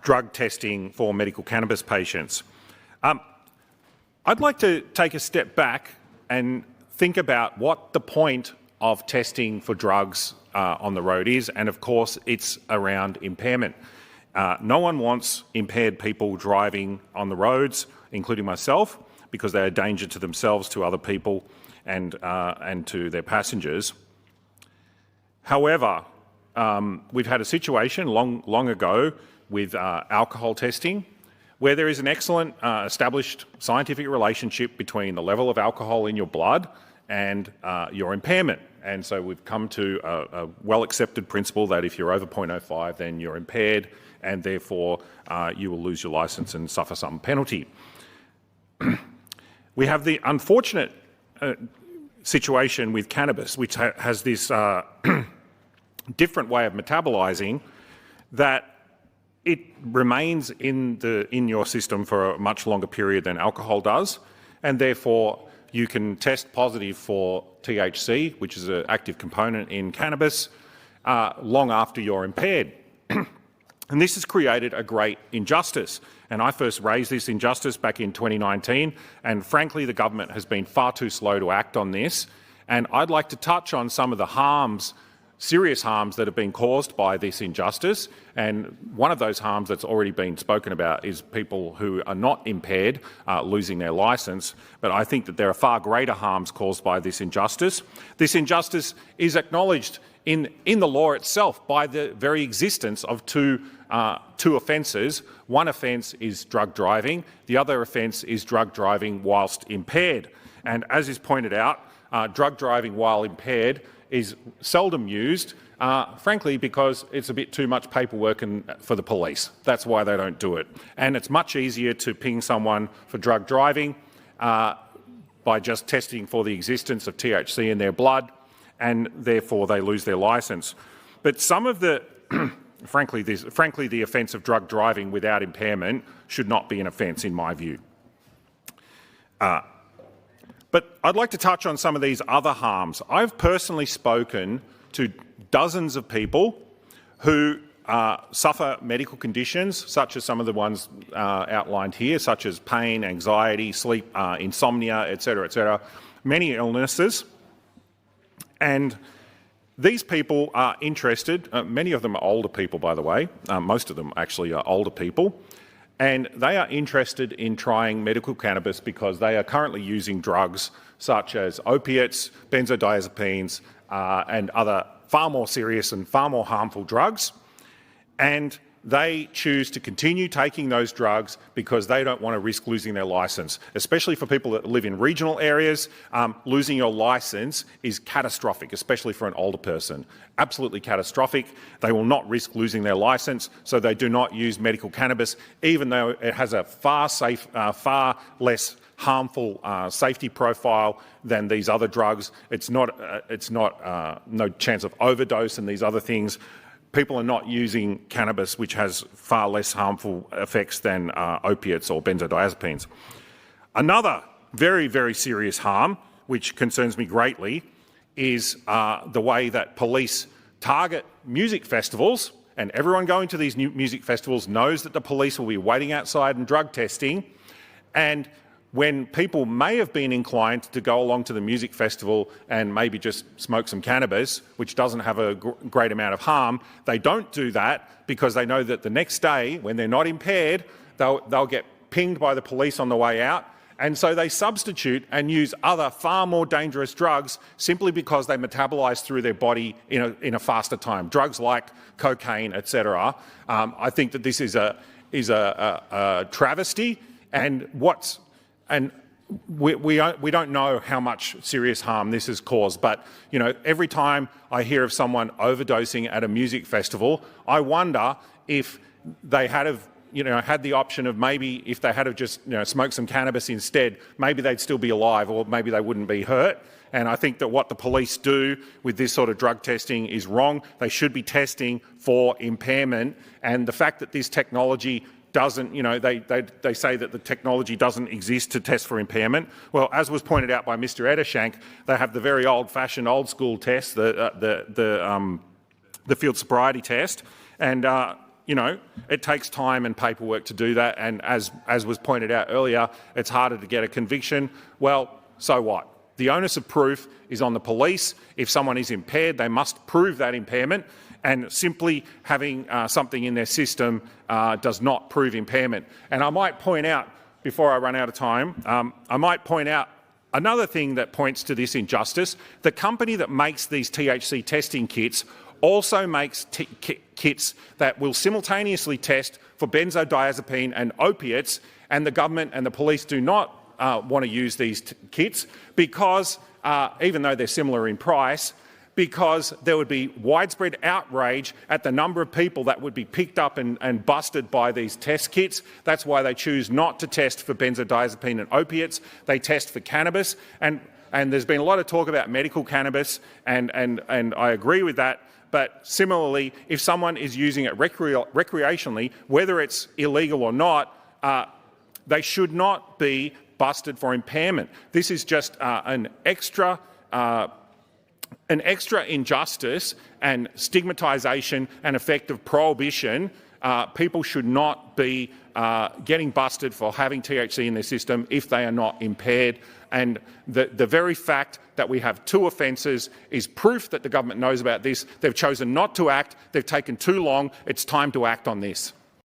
drug testing for medical cannabis patients. I'd like to take a step back and think about what the point of testing for drugs on the road is, and of course it's around impairment. No one wants impaired people driving on the roads, including myself, because they are a danger to themselves, to other people, and to their passengers. However, we've had a situation long ago with alcohol testing, where there is an excellent established scientific relationship between the level of alcohol in your blood and your impairment. And so we've come to a well-accepted principle that if you're over 0.05, then you're impaired, and therefore you will lose your licence and suffer some penalty. We have the unfortunate situation with cannabis, which has this different way of metabolising, that it remains in your system for a much longer period than alcohol does, and therefore you can test positive for THC, which is an active component in cannabis, long after you're impaired. And this has created a great injustice. And I first raised this injustice back in 2019, and frankly the government has been far too slow to act on this. And I'd like to touch on some of the harms, serious harms that have been caused by this injustice. And one of those harms that's already been spoken about is people who are not impaired losing their licence. But I think that there are far greater harms caused by this injustice. This injustice is acknowledged in the law itself by the very existence of two offences. One offence is drug driving. The other offence is drug driving whilst impaired. And as is pointed out, drug driving while impaired is seldom used, frankly, because it's a bit too much paperwork for the police. That's why they don't do it. And it's much easier to ping someone for drug driving by just testing for the existence of THC in their blood, and therefore they lose their licence. But some of the, frankly, the offence of drug driving without impairment should not be an offence, in my view. But I'd like to touch on some of these other harms. I've personally spoken to dozens of people who suffer medical conditions, such as some of the ones outlined here, such as pain, anxiety, sleep, insomnia, etc., many illnesses. And these people are interested, many of them are older people, by the way, most of them actually are older people, and they are interested in trying medical cannabis because they are currently using drugs such as opiates, benzodiazepines, and other far more serious and far more harmful drugs. And they choose to continue taking those drugs because they don't want to risk losing their licence. Especially for people that live in regional areas, losing your licence is catastrophic, especially for an older person. Absolutely catastrophic. They will not risk losing their licence, so they do not use medical cannabis, even though it has a far less harmful safety profile than these other drugs. It's not no chance of overdose and these other things. People are not using cannabis, which has far less harmful effects than opiates or benzodiazepines. Another very, very serious harm, which concerns me greatly, is the way that police target music festivals. And everyone going to these new music festivals knows that the police will be waiting outside and drug testing. And when people may have been inclined to go along to the music festival and maybe just smoke some cannabis, which doesn't have a great amount of harm, they don't do that because they know that the next day, when they're not impaired, they'll get pinged by the police on the way out. And so they substitute and use other far more dangerous drugs simply because they metabolise through their body in a faster time. Drugs like cocaine, etc. I think that this is a travesty, and we don't know how much serious harm this has caused, but every time I hear of someone overdosing at a music festival, I wonder if they had the option of maybe if they had just smoked some cannabis instead, maybe they'd still be alive, or maybe they wouldn't be hurt. And I think that what the police do with this sort of drug testing is wrong. They should be testing for impairment, and the fact that this technology doesn't, they say that the technology doesn't exist to test for impairment. Well, as was pointed out by Mr. Edershank, they have the very old-fashioned, old-school test, the field sobriety test, and it takes time and paperwork to do that, and as was pointed out earlier, it's harder to get a conviction. Well, so what? The onus of proof is on the police. If someone is impaired, they must prove that impairment, and simply having something in their system does not prove impairment. And I might point out, before I run out of time, I might point out another thing that points to this injustice. The company that makes these THC testing kits also makes kits that will simultaneously test for benzodiazepine and opiates, and the government and the police do not want to use these kits because, even though they're similar in price, because there would be widespread outrage at the number of people that would be picked up and busted by these test kits. That's why they choose not to test for benzodiazepine and opiates. They test for cannabis. And there's been a lot of talk about medical cannabis, and I agree with that. But similarly, if someone is using it recreationally, whether it's illegal or not, they should not be busted for impairment. This is just an extra injustice and stigmatisation and effect of prohibition. People should not be getting busted for having THC in their system if they are not impaired. And the very fact that we have 2 offences is proof that the government knows about this. They've chosen not to act. They've taken too long. It's time to act on this.